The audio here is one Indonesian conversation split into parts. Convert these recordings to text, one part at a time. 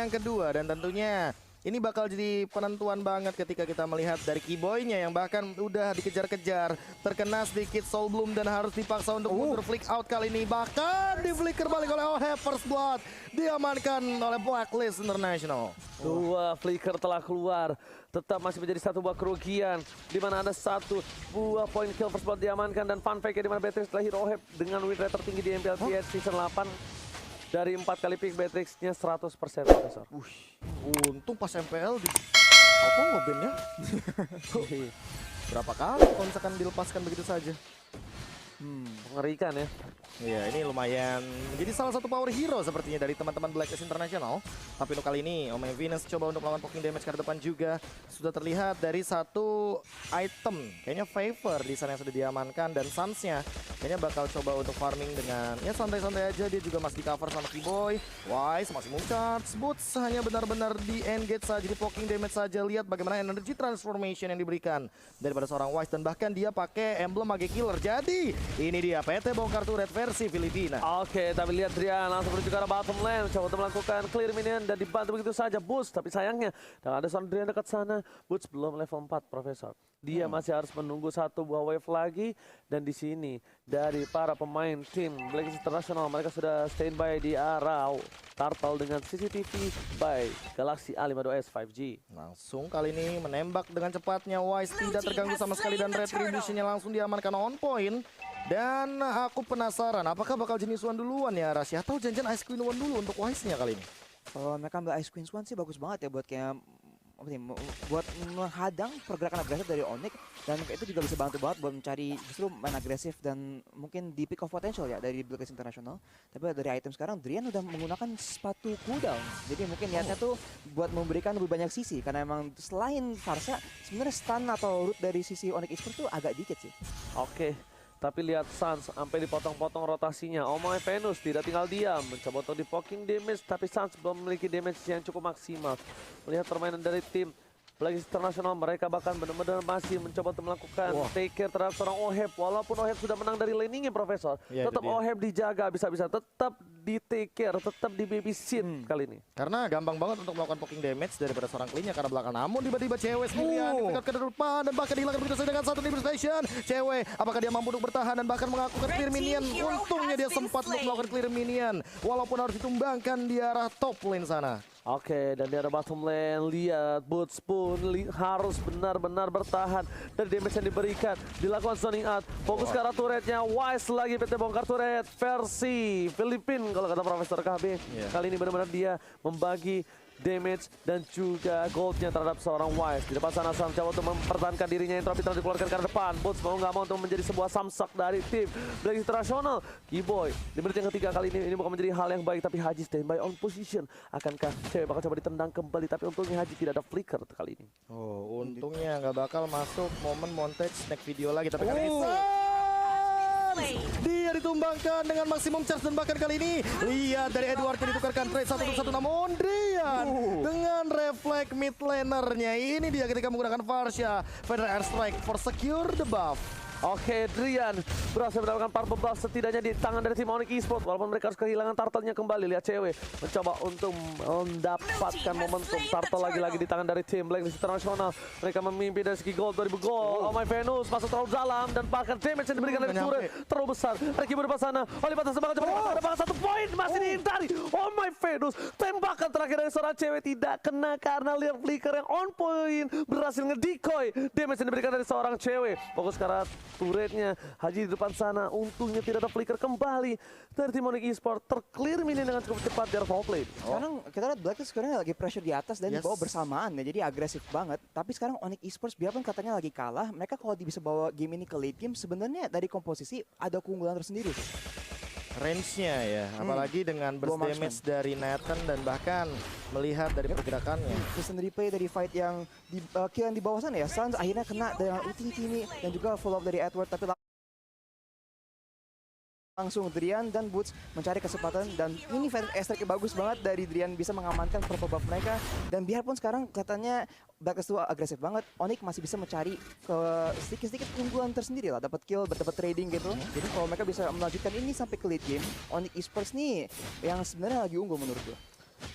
yang kedua. Dan tentunya ini bakal jadi penentuan banget ketika kita melihat dari Keyboy-nya yang bahkan udah dikejar-kejar, terkena sedikit Soul Bloom dan harus dipaksa untuk mundur flick out kali ini. Bahkan di flicker balik oleh OHEB, First Blood diamankan oleh Blacklist International. Dua flicker telah keluar, tetap masih menjadi satu buah kerugian, di mana ada satu buah point kill First Blood diamankan, dan fun fact di mana Beatrix adalah hero OHEB dengan win rate tertinggi di MPL Season 8. Dari 4 kali pick Beatrix-nya 100%, Profesor. Untung pas MPL di apa ngebandnya? Berapa kali kalau misalkan dilepaskan begitu saja? Mengerikan ya. Iya, ini lumayan menjadi salah satu power hero sepertinya dari teman-teman Blacklist International. Tapi untuk kali ini, Omega Venus coba untuk melawan poking damage ke depan juga. Sudah terlihat dari satu item, kayaknya favor di sana yang sudah diamankan. Dan Suns-nya kayaknya bakal coba untuk farming dengan ya santai-santai aja. Dia juga masih di cover sama Keyboy. Wise masih charge. Boots hanya benar-benar di engage saja, di poking damage saja. Lihat bagaimana energy transformation yang diberikan daripada seorang Wise. Dan bahkan dia pakai emblem Mage Killer. Jadi ini dia PT bongkar turret versi Filipina. Oke, tapi lihat Drian langsung menuju ke arah bottom lane, coba untuk melakukan clear minion dan dibantu begitu saja Boots. Tapi sayangnya, dan ada seorang Drian dekat sana. Boots belum level 4, Profesor. Dia masih harus menunggu satu buah wave lagi. Dan di sini dari para pemain tim Blacklist International, mereka sudah standby di arah Turtle dengan CCTV by Galaxy A52s 5G. Langsung kali ini menembak dengan cepatnya. Wise tidak terganggu sama sekali dan retribution-nya langsung diamankan on point. Dan aku penasaran apakah bakal jenis One duluan ya Rasya, atau janjian Ice Queen One dulu untuk Wise-nya kali ini. Kalau mereka ambil Ice Queen One sih bagus banget ya buat kayak buat menghadang pergerakan agresif dari Onyx, dan itu juga bisa bantu banget buat mencari justru main agresif dan mungkin di peak of potential ya dari Blacklist International. Tapi dari item sekarang Drian udah menggunakan sepatu cooldown, jadi mungkin niatnya tuh buat memberikan lebih banyak sisi, karena emang selain Farsa sebenarnya stun atau root dari sisi Onyx Esports tuh agak dikit sih. Oke. Tapi lihat Suns sampai dipotong-potong rotasinya. Omega Venus tidak tinggal diam, mencoba untuk di poking damage, tapi Suns belum memiliki damage yang cukup maksimal. Melihat permainan dari tim Blacklist International, mereka bahkan benar-benar masih mencoba untuk melakukan take care terhadap seorang OHEB. Walaupun OHEB sudah menang dari laningnya, Profesor, tetap OHEB dijaga bisa-bisa, tetap di take care, tetap di babysit kali ini. Karena gampang banget untuk melakukan poking damage daripada seorang clean-nya karena belakang. Namun tiba-tiba cewek sendirian dekat ke depan dan bahkan dihilangkan begitu saja dengan satu Liberty Station. Cewek, apakah dia mampu untuk bertahan dan bahkan melakukan clear minion? Untungnya dia sempat untuk melakukan clear minion, walaupun harus ditumbangkan di arah top lane sana. Oke, dan di arah bottom lane, lihat Boots pun harus benar-benar bertahan dari damage yang diberikan. Dilakukan zoning out, fokus ke arah turretnya. Wise lagi PT bongkar turret versi Filipin kalau kata Profesor KB. Kali ini benar-benar dia membagi damage dan juga goldnya terhadap seorang Wise. Di depan sana Sam coba untuk mempertahankan dirinya, entropy terus dikeluarkan ke depan. Boots mau nggak mau untuk menjadi sebuah samsak dari tim Blacklist International. Keyboy di menit yang ketiga kali ini bukan menjadi hal yang baik, tapi Haji standby on position. Akankah cewek bakal coba ditendang kembali, tapi untungnya Haji tidak ada flicker kali ini. Oh, untungnya nggak bakal masuk momen montage snack video lagi, tapi kali ini dia ditumbangkan dengan maksimum charge. Dan bahkan kali ini lihat dari Edward yang ditukarkan trade 1-1, namun Drian dengan reflect mid lanernya. Ini dia ketika menggunakan Farsha Federal Airstrike for secure the buff. Oke, Drian berhasil mendapatkan purple buff setidaknya di tangan dari tim Onyx Esports. Walaupun mereka harus kehilangan turtle-nya kembali. Lihat cewek mencoba untuk mendapatkan momentum. Turtle lagi-lagi di tangan dari tim Blacklist International. Mereka memimpin dari segi gold 2000 gold. Omega Venus masuk terlalu dalam dan bahkan damage yang diberikan dari turret terlalu besar. Ricky di depan sana. Oliver semangat coba ada bahkan satu poin masih dihindari. Omega Venus, tembakan terakhir dari seorang cewek tidak kena karena lihat flicker yang on point berhasil ngedecoy damage yang diberikan dari seorang cewek. Fokus ke arah turretnya. Haji di depan sana, untungnya tidak ada flicker kembali dari tim Onyx Esports. Terclear minion dengan cukup cepat dari top lane. Sekarang kita lihat Blacklist sekarang lagi pressure di atas dan di bawah bersamaan ya, jadi agresif banget. Tapi sekarang Onyx Esports biarpun katanya lagi kalah, mereka kalau bisa bawa game ini ke late game, sebenarnya dari komposisi ada keunggulan tersendiri. Range-nya ya, apalagi dengan burst damage dari Nathan dan bahkan melihat dari pergerakannya. Listen replay dari fight yang di kill yang di bawah sana ya, Suns akhirnya kena dengan utility ini dan juga follow up dari Edward, tapi langsung Drian dan Boots mencari kesempatan, dan ini airstrike bagus banget dari Drian bisa mengamankan purple buff mereka. Dan biarpun sekarang katanya Blacklist itu agresif banget, Onyx masih bisa mencari ke sedikit-sedikit keunggulan tersendiri lah, dapat kill, dapat trading gitu. Jadi kalau mereka bisa melanjutkan ini sampai ke late game, Onyx Esports nih yang sebenarnya lagi unggul menurut gue.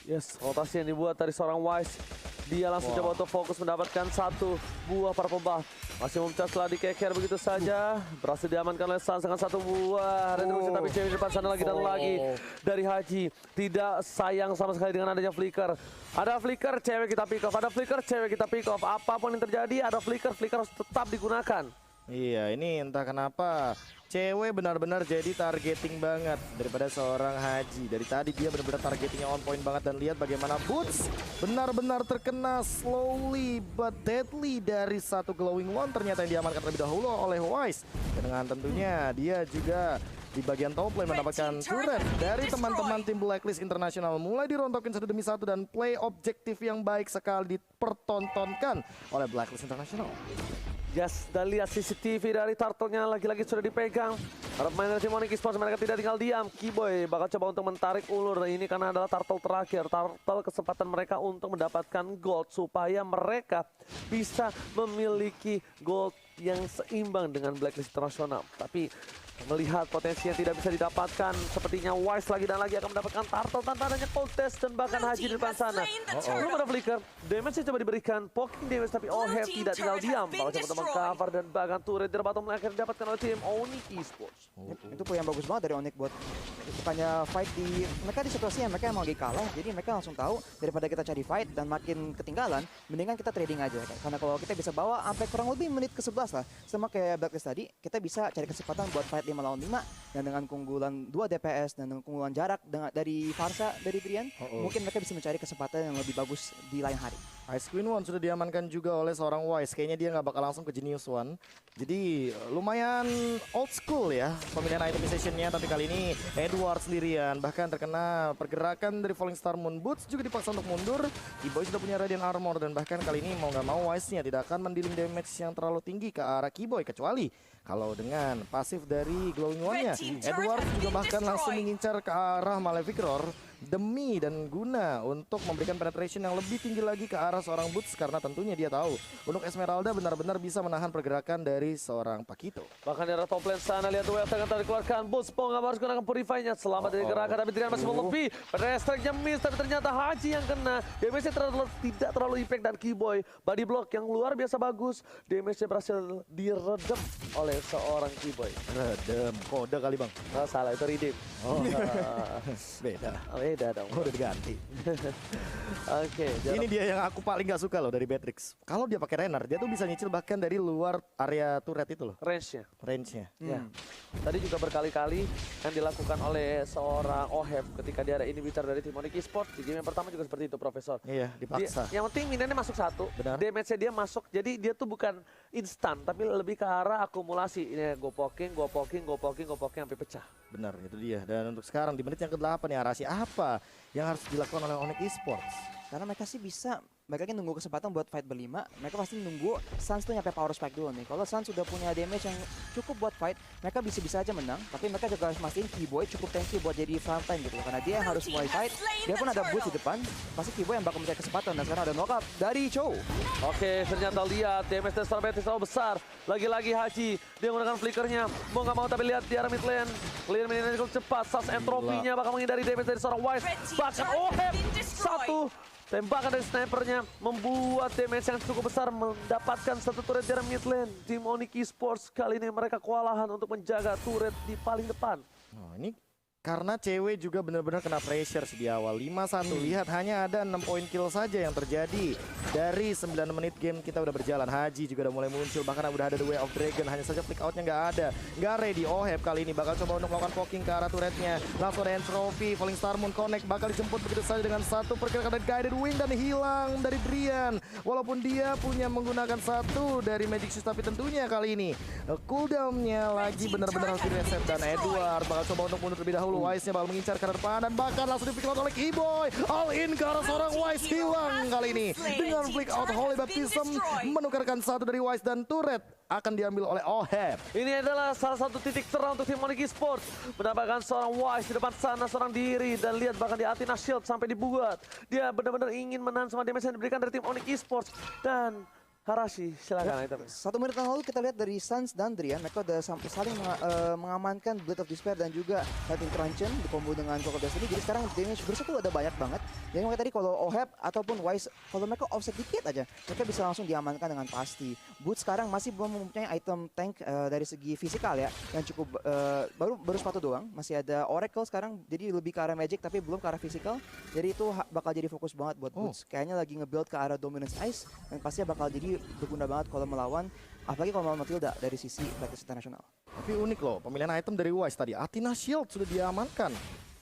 Yes, rotasi yang dibuat dari seorang Wise. Dia langsung coba untuk fokus mendapatkan satu buah purple buff. Masih memecah setelah dikeker begitu saja. Berhasil diamankan oleh Sans dengan satu buah retribusi, tapi cewek di depan sana lagi dan lagi dari Haji. Tidak sayang sama sekali dengan adanya flicker. Ada flicker, cewek kita pick off. Ada flicker, cewek kita pick off. Apapun yang terjadi, ada flicker, flicker harus tetap digunakan. Iya, ini entah kenapa cewek benar-benar jadi targeting banget daripada seorang Haji. Dari tadi dia benar-benar targetingnya on point banget, dan lihat bagaimana Boots benar-benar terkena slowly but deadly dari satu glowing one ternyata yang diamankan terlebih dahulu oleh Wise. Dan dengan tentunya dia juga di bagian top lane mendapatkan turret dari teman-teman tim Blacklist International. Mulai dirontokin satu demi satu dan play objektif yang baik sekali dipertontonkan oleh Blacklist International. Yes, dan lihat CCTV dari Turtle-nya lagi-lagi sudah dipegang. Para pemain dari tim Onyx Esports, mereka tidak tinggal diam. Keyboy bakal coba untuk menarik ulur ini karena adalah Turtle terakhir. Turtle kesempatan mereka untuk mendapatkan gold supaya mereka bisa memiliki gold yang seimbang dengan Blacklist International. Tapi melihat potensi yang tidak bisa didapatkan, sepertinya Wise lagi dan lagi akan mendapatkan Turtle tanpa adanya Contest dan bahkan Haji di depan sana. Belum ada flicker, damage coba diberikan, poking damage, tapi Oheb tidak tinggal diam. Bakal coba untuk cover dan bahkan turret di bottom lane akhirnya didapatkan oleh tim Onyx Esports. Itu poin yang bagus banget dari Onyx buat bukannya fight di mereka di situasi yang mereka emang lagi kalah, jadi mereka langsung tahu daripada kita cari fight dan makin ketinggalan, mendingan kita trading aja. Karena kalau kita bisa bawa sampai kurang lebih menit ke-11 lah, sama kayak Blacklist tadi, kita bisa cari kesempatan buat fight 5 lawan 5 dan dengan keunggulan 2 DPS dan dengan keunggulan jarak dari Farsa dari Brian, mungkin mereka bisa mencari kesempatan yang lebih bagus di lain hari. Ice Queen One sudah diamankan juga oleh seorang Wise. Kayaknya dia nggak bakal langsung ke Genius One. Jadi lumayan old school ya pemilihan itemizationnya. Tapi kali ini Edward sendirian. Bahkan terkena pergerakan dari Falling Star Moon. Boots juga dipaksa untuk mundur. Keyboy sudah punya Radiant Armor. Dan bahkan kali ini mau nggak mau Wise-nya tidak akan mendealing damage yang terlalu tinggi ke arah Keyboy. Kecuali kalau dengan pasif dari Glowing One-nya. Edward juga bahkan langsung mengincar ke arah Malefic Roar demi dan guna untuk memberikan penetration yang lebih tinggi lagi ke arah seorang Boots, karena tentunya dia tahu untuk Esmeralda benar-benar bisa menahan pergerakan dari seorang Pakito. Bahkan di arah top lane sana, lihat wave yang akan dikeluarkan. Boots Ponga harus gunakan Purify-nya. Selamat dari gerakan, tapi Drian masih melebih. Strike-nya miss, tapi ternyata Haji yang kena. Damage-nya tidak terlalu impact dan Keyboy. Body block yang luar biasa bagus. Damage-nya berhasil diredam oleh seorang Keyboy. Redem, kode kali bang. Oh, salah, itu redeem. Oh, beda. Beda dong. Udah diganti. Oke, Ini dia yang aku paling gak suka loh dari Beatrix. Kalau dia pakai Renner, dia tuh bisa nyicil bahkan dari luar area turret itu loh. range-nya. Range-nya. Ya. Tadi juga berkali-kali yang dilakukan oleh seorang Oheb ketika dia ada inhibitor dari tim Onyx Esports. Di game yang pertama juga seperti itu, Profesor. Iya, dipaksa. Yang penting minionnya masuk satu, Benar. damage-nya dia masuk. Jadi dia tuh bukan instan, tapi lebih ke arah akumulasi. Ini go poking sampai pecah. Benar, itu dia. Dan untuk sekarang di menit yang ke-8 ya, Arasi apa yang harus dilakukan oleh Onyx Esports? Karena mereka sih bisa, mereka kan nunggu kesempatan buat fight berlima, mereka pasti nunggu Sans tuh nyampe power spike dulu nih. Kalau Sans sudah punya damage yang cukup buat fight, mereka bisa-bisa aja menang, tapi mereka juga harus mastiin Keyboy cukup tanky buat jadi frontline gitu. Karena dia yang harus mulai fight, dia pun ada boost di depan, pasti Keyboy yang bakal mencari kesempatan. Dan sekarang ada knockup dari Chow. Oke, ternyata lihat damage dari seorang Betis terlalu besar. Lagi-lagi Haji, dia menggunakan flickernya. Mau nggak mau tapi lihat di arah mid lane. Clear mid lane cukup cepat, Sans entropinya bakal menghindari damage dari seorang Wise. Bahkan Oheb, satu tembakan dari snipernya membuat damage yang cukup besar, mendapatkan satu turret dari mid lane. Tim Onyx Esports kali ini mereka kewalahan untuk menjaga turret di paling depan. Oh, ini karena cewek juga benar-benar kena pressure sih di awal. 5-1, lihat hanya ada 6 poin kill saja yang terjadi. Dari 9 menit game kita udah berjalan. Haji juga udah mulai muncul, bahkan udah ada The Way of Dragon. Hanya saja flick outnya nggak ada. Nggak ready. Oheb kali ini bakal coba untuk melakukan poking ke arah turretnya. Langsung ada Entropy, Falling Star Moon Connect bakal dijemput begitu saja dengan satu pergerakan dari Guided Wing dan hilang dari Brian. Walaupun dia punya menggunakan satu dari Magic Shoes, tapi tentunya kali ini cooldown-nya lagi benar-benar harus di-reset. Dan Edward bakal coba untuk mundur terlebih dahulu. Wise-nya bakal mengincar ke depan dan bahkan langsung di-pick out oleh Keyboy. All in ke arah seorang Wise, hilang kali ini. Dengan flick out Holy Baptism menukarkan satu dari Wise dan turret akan diambil oleh Oheb. Ini adalah salah satu titik terang untuk tim Onyx Esports. Mendapatkan seorang Wise di depan sana, seorang diri. Dan lihat bahkan di Athena Shield sampai dibuat. Dia benar-benar ingin menahan semua damage yang diberikan dari tim Onyx Esports. Dan Harashi, silakan item. 1 menit yang lalu kita lihat dari Suns dan Drian, mereka udah saling mengamankan Blade of Despair dan juga Lightning Truncheon di combo dengan Clock of Destiny. Jadi sekarang damage burst itu ada banyak banget. Jadi makanya tadi kalau Oheb ataupun Wise, kalau mereka offset dikit aja, mereka bisa langsung diamankan dengan pasti. Boots sekarang masih belum mempunyai item tank dari segi fisikal ya, yang cukup baru sepatu doang. Masih ada Oracle sekarang, jadi lebih ke arah magic tapi belum ke arah fisikal. Jadi itu bakal jadi fokus banget buat Boots. Kayaknya lagi nge-build ke arah Dominance Ice, dan pastinya bakal jadi berguna banget kalau melawan, apalagi kalau melawan Matilda dari sisi Blacklist International. Tapi unik loh, pemilihan item dari Wise tadi. Athena Shield sudah diamankan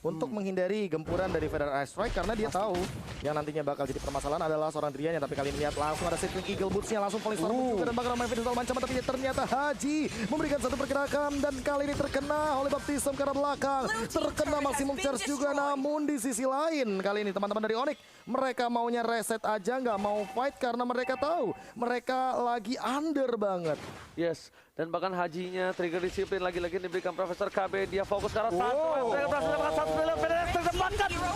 untuk menghindari gempuran dari Federal Air Strike karena dia tahu yang nantinya bakal jadi permasalahan adalah seorang Drian. Tapi kali ini lihat langsung ada Settling Eagle Boots-nya, langsung Falling Star juga dan bakal main Fidel Mancaman, tapi ternyata Haji memberikan satu pergerakan dan kali ini terkena oleh Baptism ke arah belakang. Terkena Maximum Charge juga, namun di sisi lain kali ini teman-teman dari Onyx mereka maunya reset aja, nggak mau fight karena mereka tahu mereka lagi under banget. Yes, dan bahkan Hajinya trigger disiplin lagi-lagi diberikan Profesor KB. Dia fokus ke arah satu. Mereka berhasil mendapatkan satu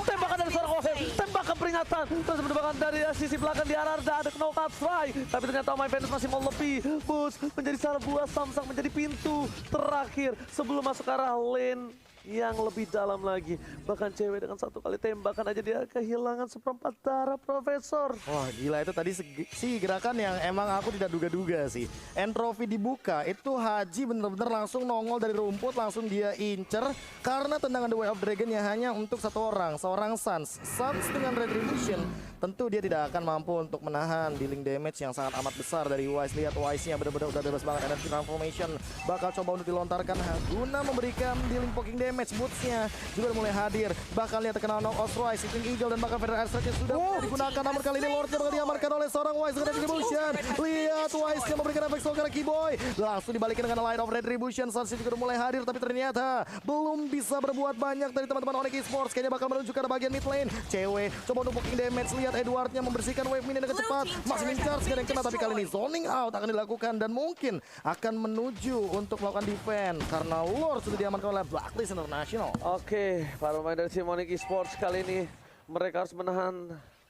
tembakan dari seorang Oheb. Tembakan peringatan. Terus menembakkan dari sisi belakang di arah ada knockout strike. Tapi ternyata My Venus masih mau lebih. Boots menjadi salah buah Samsung menjadi pintu terakhir sebelum masuk ke arah lane yang lebih dalam lagi. Bahkan cewek dengan satu kali tembakan aja dia kehilangan seperempat darah Profesor. Wah gila, itu tadi si gerakan yang emang aku tidak duga-duga sih. Entropy dibuka, itu Haji bener-bener langsung nongol dari rumput, langsung dia incer. Karena tendangan The Way of Dragon yang hanya untuk satu orang, seorang Suns. Suns dengan Retribution, tentu dia tidak akan mampu untuk menahan dealing damage yang sangat amat besar dari Wise. Lihat Wise-nya bener-bener udah bebas banget. Energy Transformation bakal coba untuk dilontarkan guna memberikan dealing poking damage. Boots-nya juga mulai hadir. Bahkan lihat terkenal knock-out Wise, Settling Eagle dan bahkan Federal Air Strike sudah digunakan. Namun kali ini Lord-nya bakal diamarkan oleh seorang Wise dengan Retribution. Lihat Wise-nya memberikan efek slow ke Keyboy. Langsung dibalikin dengan Light of Retribution. Suns juga udah mulai hadir, tapi ternyata belum bisa berbuat banyak dari teman-teman Onyx Esports. Kayaknya bakal menuju ke bagian mid lane. Cewek coba untuk poking damage. Lihat Edward-nya membersihkan wave minion dengan cepat. Maximum charge gak ada yang kena, tapi kali ini zoning out akan dilakukan dan mungkin akan menuju untuk melakukan defense karena Lord sudah diamankan oleh Blacklist International. Oke, para pemain dari tim Onyx Esports kali ini mereka harus menahan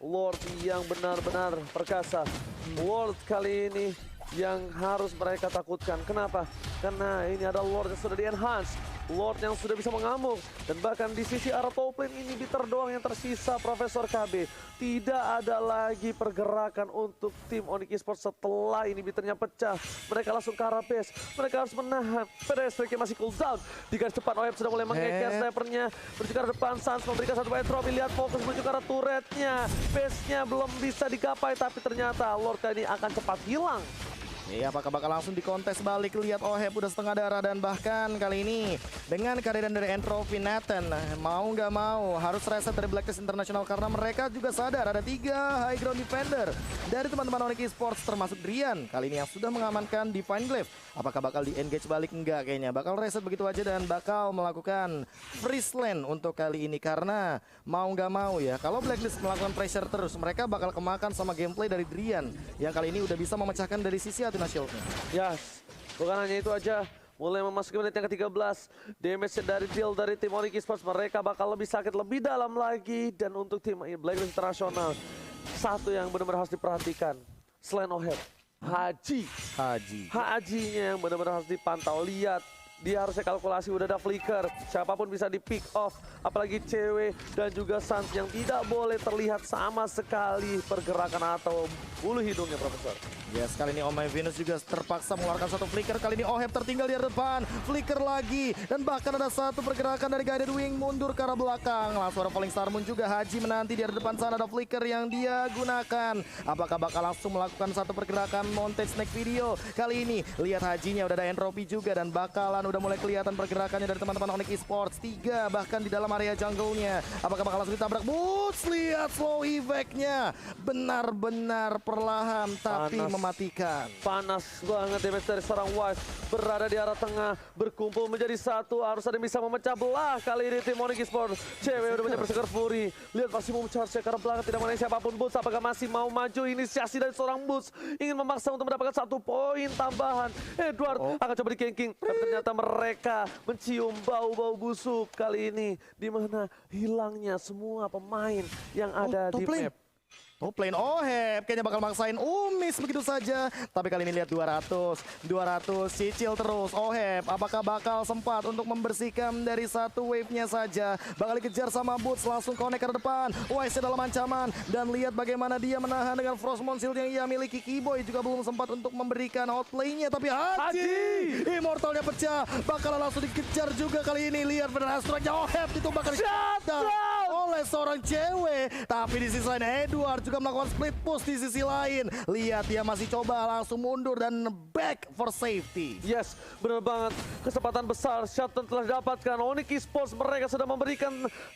Lord yang benar-benar perkasa. Lord kali ini yang harus mereka takutkan. Kenapa? Karena ini ada Lord yang sudah di-enhance. Lord yang sudah bisa mengamuk. Dan bahkan di sisi arah top lane ini inhibitor doang yang tersisa Profesor KB. Tidak ada lagi pergerakan untuk tim Onyx Esports setelah inhibitornya pecah. Mereka langsung ke arah base. Mereka harus menahan. Pedestrian masih cooldown. Di garis depan Oheb sudah mulai mengeker snipernya. Menuju ke arah depan, Suns memberikan satu entropy. Lihat fokus menuju ke arah turretnya. Base-nya belum bisa digapai, tapi ternyata Lord kali ini akan cepat hilang. Iya, apakah bakal langsung dikontes balik? Lihat Oheb udah setengah darah dan bahkan kali ini dengan kehadiran dari Entropy, Nathan mau nggak mau harus reset dari Blacklist International karena mereka juga sadar ada 3 high ground defender dari teman-teman Onyx Esports termasuk Drian kali ini yang sudah mengamankan Divine Glaive. Apakah bakal di-engage balik? Enggak kayaknya. Bakal reset begitu aja dan bakal melakukan freeze lane untuk kali ini karena mau nggak mau ya. Kalau Blacklist melakukan pressure terus, mereka bakal kemakan sama gameplay dari Drian yang kali ini udah bisa memecahkan dari sisi Athena Shield-nya. Yes, bukan hanya itu aja. Mulai memasuki menit yang ke-13, damage dari deal dari tim Onyx Esports mereka bakal lebih sakit lebih dalam lagi. Dan untuk tim Blacklist International, satu yang benar-benar harus diperhatikan selain Oheb, Hajinya yang benar-benar harus dipantau. Lihat, dia harusnya kalkulasi, udah ada flicker, siapapun bisa di pick off, apalagi cewek dan juga Suns yang tidak boleh terlihat sama sekali pergerakan atau bulu hidungnya Profesor. Yes, kali ini My Venus juga terpaksa mengeluarkan satu flicker. Kali ini Oheb tertinggal di depan, flicker lagi. Dan bahkan ada satu pergerakan dari Guided Wing mundur ke arah belakang. Langsung ada Falling Star Moon juga. Haji menanti di depan sana, ada flicker yang dia gunakan. Apakah bakal langsung melakukan satu pergerakan montage snack video? Kali ini lihat Hajinya udah ada entropy juga dan bakalan udah mulai kelihatan pergerakannya dari teman-teman Onyx Esports. 3 bahkan di dalam area jungle-nya. Apakah bakal langsung ditabrak? Boots, lihat slow effect-nya. Benar-benar perlahan tapi mematikan. Panas banget damage dari seorang Wise. Berada di arah tengah, berkumpul menjadi satu. Harus ada yang bisa memecah belah kali ini tim Onyx Esports. Cewek udah punya Berserker Fury. Lihat masih mau charge karena belakang tidak mengenai siapapun. Boots apakah masih mau maju? Inisiasi dari seorang Boots ingin memaksa untuk mendapatkan 1 poin tambahan. Edward akan coba di-ganking. Tapi ternyata mereka mencium bau-bau busuk kali ini. Di mana hilangnya semua pemain yang ada di map. Top lane Oheb kayaknya bakal maksain Umis begitu saja. Tapi kali ini lihat 200 cicil terus Oheb. Apakah bakal sempat untuk membersihkan dari satu wave-nya saja? Bakal dikejar sama Boots, langsung connect ke depan. Wise dalam ancaman dan lihat bagaimana dia menahan dengan Frostmourne Shield yang ia miliki. Keyboy juga belum sempat untuk memberikan outplay-nya, tapi Haji Immortalnya pecah. Bakal langsung dikejar juga kali ini. Lihat benar Astranya Oheb ditumbangkan oleh seorang cewek. Tapi di sisi lain Edward juga melakukan split push di sisi lain. Lihat dia masih coba langsung mundur dan back for safety. Yes, benar banget. Kesempatan besar Shutton telah didapatkan. Onyx Esports mereka sudah memberikan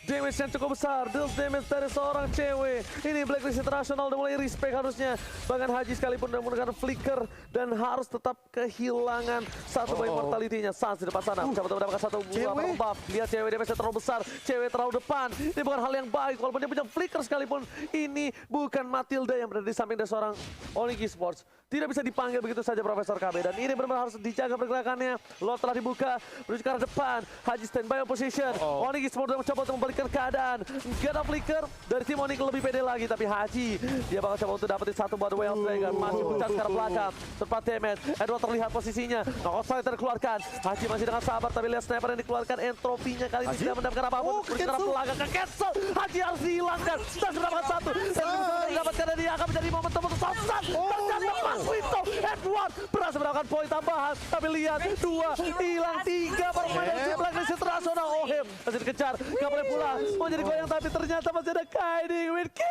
damage yang cukup besar. Deal damage dari seorang cewek. Ini Blacklist International udah mulai respect harusnya. Bahkan Haji sekalipun udah menggunakan flicker dan harus tetap kehilangan satu by mortality-nya. Sans di depan sana. Coba mendapatkan satu buff. Lihat cewek damage terlalu besar. Cewek terlalu depan. Ini bukan hal yang baik. Walaupun dia punya flicker sekalipun. Ini bukan Matilda yang berada di samping dari seorang Onyx Esports. Tidak bisa dipanggil begitu saja Profesor KB. Dan ini benar-benar harus dijaga pergerakannya. Lord telah dibuka. Menuju ke arah depan. Haji standby position. Onyx Esports mencoba untuk membalikkan keadaan. Gak ada flicker. Dari tim Onyx lebih pede lagi. Tapi Haji. Dia bakal coba untuk dapetin satu buat Way of Dragon. Masih puncak ke arah belakang. Tepat damage. Edward terlihat posisinya. Knockout Slider dikeluarkan. Haji masih dengan sabar. Tapi lihat sniper yang dikeluarkan. Entropinya kali ini tidak mendapatkan apa-apa. Menuju ke arah belakang. Ke-cancel. Haji harus dihilangkan. Dan mendapatkan satu. Dan mendapatkan dan dia akan menjadi momentum untuk Sosan. Ternyata Mas Wito. Edward berhasil mendapatkan poin tambahan. Tapi lihat. 2 hilang 3 permain dari tim Blacklist International. Oheb masih dikejar. Gak boleh pulang. Mau jadi goyang tapi ternyata masih ada Kaidi with Q.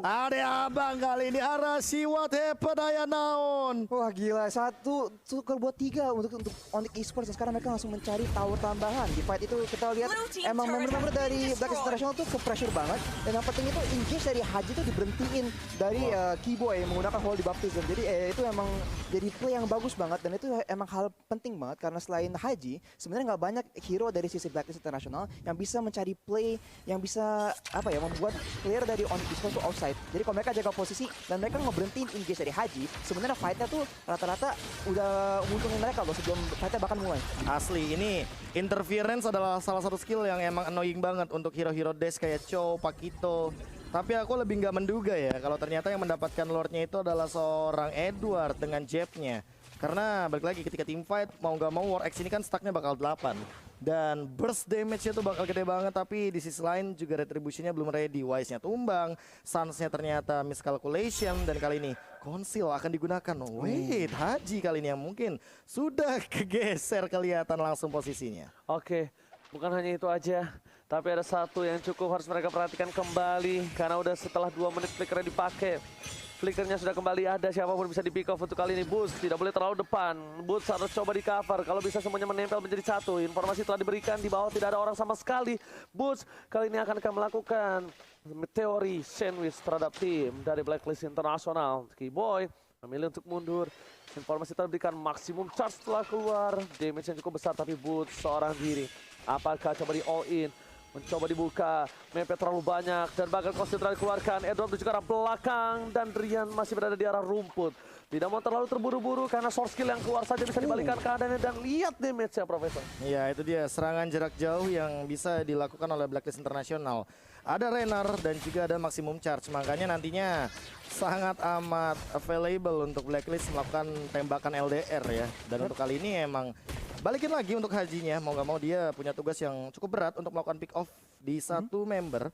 Ada abang kali ini Arashi what happened aya naon. Wah gila, satu tukar buat 3 untuk Onyx Esports. Sekarang mereka langsung mencari tower tambahan. Di fight itu kita lihat emang member-member dari Blacklist International tuh ke pressure banget. Dan yang penting itu engage dari Haji tuh diberhentiin dari Keyboy menggunakan Holy Baptism. Jadi itu emang jadi play yang bagus banget. Dan itu emang hal penting banget karena selain Haji sebenarnya nggak banyak hero dari sisi Blacklist International yang bisa mencari play yang bisa apa ya membuat player dari Onyx Esports tuh offside. Jadi kalau mereka jaga posisi dan mereka ngeberhentiin engage dari Haji, sebenarnya fightnya tuh rata-rata udah nguntungin mereka loh sebelum fightnya bahkan mulai. Asli ini interference adalah salah satu skill yang emang annoying banget untuk hero-hero Dash kayak Cho, Pakito. Tapi aku lebih nggak menduga ya kalau ternyata yang mendapatkan Lordnya itu adalah seorang Edward dengan jabnya. Karena balik lagi ketika team fight mau nggak mau War X ini kan stacknya bakal 8. Dan burst damage-nya tuh bakal gede banget. Tapi di sisi lain juga retribution-nya belum ready. Wise-nya tumbang, Sans-nya ternyata miscalculation. Dan kali ini Conceal akan digunakan. Wait, Haji kali ini yang mungkin sudah kegeser kelihatan langsung posisinya. Oke, bukan hanya itu aja. Tapi ada satu yang cukup harus mereka perhatikan kembali. Karena udah setelah 2 menit flickernya dipakai. Flickernya sudah kembali ada, siapapun bisa di pick off untuk kali ini. Boots tidak boleh terlalu depan. Boots harus coba di cover. Kalau bisa semuanya menempel menjadi satu. Informasi telah diberikan di bawah tidak ada orang sama sekali. Boots kali ini akan melakukan teori sandwich terhadap tim dari Blacklist International. Keyboy memilih untuk mundur. Informasi telah diberikan maksimum charge setelah keluar. Damage yang cukup besar tapi Boots seorang diri. Apakah coba di all in? Mencoba dibuka, mepet terlalu banyak dan bahkan konsentrasi dikeluarkan. Edward menuju ke arah belakang dan Drian masih berada di arah rumput. Tidak mau terlalu terburu-buru karena short skill yang keluar saja bisa dibalikan keadaannya dan lihat damage-nya Profesor. Iya itu dia serangan jarak jauh yang bisa dilakukan oleh Blacklist International. Ada Renar dan juga ada maximum charge, makanya nantinya sangat amat available untuk Blacklist melakukan tembakan LDR ya. Dan untuk kali ini emang balikin lagi untuk Hajinya, mau nggak mau dia punya tugas yang cukup berat untuk melakukan pick off di satu member.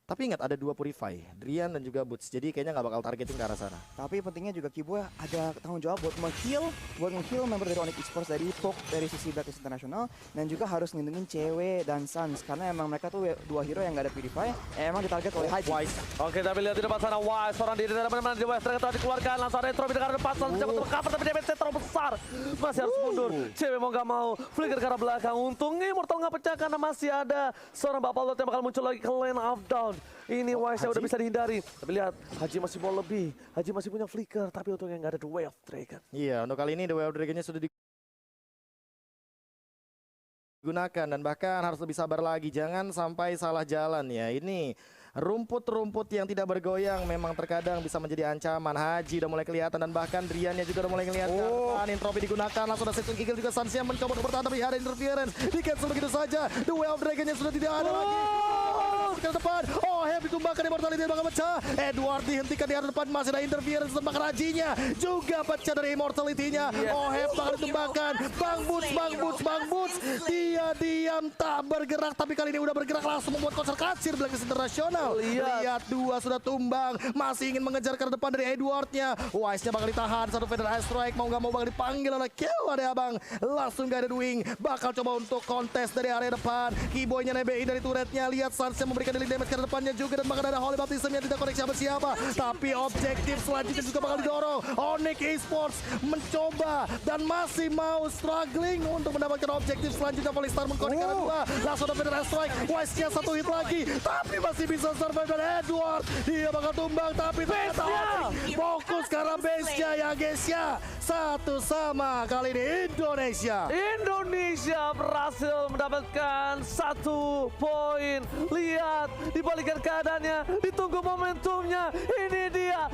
Tapi ingat ada 2 Purify, Drian dan juga Boots. Jadi kayaknya nggak bakal targeting ke arah sana. Tapi pentingnya juga Keyboy ada tanggung jawab buat nge-heal member dari Onyx Esports dari Poke dari sisi Blacklist International. Dan juga harus ngelindungin cewek dan Sans. Karena emang mereka tuh 2 hero yang nggak ada Purify. Emang ditarget oleh Haji. Wise. Oke, tapi lihat di depan sana Wise, seorang diri dari mana-mana di Wise telah dikeluarkan. Langsung ada Entropy dengan depan, Sans mencoba untuk cover tapi damage terlalu besar. Masih harus mundur. Cewek mau nggak mau, flicker ke arah belakang. Untungnya Immortal nggak pecah karena masih ada seorang Bapak Lot yang bakal muncul lagi ke lane of down. Ini Wise udah bisa dihindari. Tapi lihat, Haji masih mau lebih. Haji masih punya flicker, tapi untungnya nggak ada The Way of Dragon. Iya, untuk kali ini The Way of Dragon-nya sudah digunakan dan bahkan harus lebih sabar lagi. Jangan sampai salah jalan ya. Ini rumput-rumput yang tidak bergoyang memang terkadang bisa menjadi ancaman. Haji udah mulai kelihatan dan bahkan Driannya juga udah mulai kelihatan. Entropy digunakan, langsung ada Setsung Eagle juga Sansia mencoba untuk bertahan tapi ada interference. Di cancel begitu saja. The Way of Dragon-nya sudah tidak ada lagi. ke depan. Oheb ditumbangkan, Immortality bakal pecah. Edward dihentikan di arah depan, masih ada interference tembak rajinya. Juga pecah dari Immortality-nya. Oheb bakal ditumbangkan. Bang Boots. Dia diam tak bergerak, tapi kali ini udah bergerak langsung membuat konser kacir Blacklist International. Lihat dua sudah tumbang, masih ingin mengejar ke depan dari Edwardnya. Wise-nya bakal ditahan, satu Feather Ice Strike mau nggak mau bakal dipanggil oleh Kill ada abang. Langsung guided wing, bakal coba untuk kontes dari area depan. Keyboy-nya nebein dari turretnya, lihat Sans yang memberikan dealing damage ke depannya juga, dan bakal ada Holy Baptism yang tidak koneksi siapa. Tapi objektif selanjutnya juga bakal didorong. Onyx Esports mencoba dan masih mau struggling untuk mendapatkan objektif selanjutnya. Polystar mengkonek karena dua, langsung ada Feather Ice Strike. Wise-nya satu hit lagi, tapi masih bisa survive dan Edward. Dia bakal tumbang, tapi ternyata Onyx fokus karena base-nya ya guys ya. Satu sama kali ini Indonesia berhasil mendapatkan 1 poin. Lihat, dibalikan keadaannya, ditunggu momentumnya. Ini dia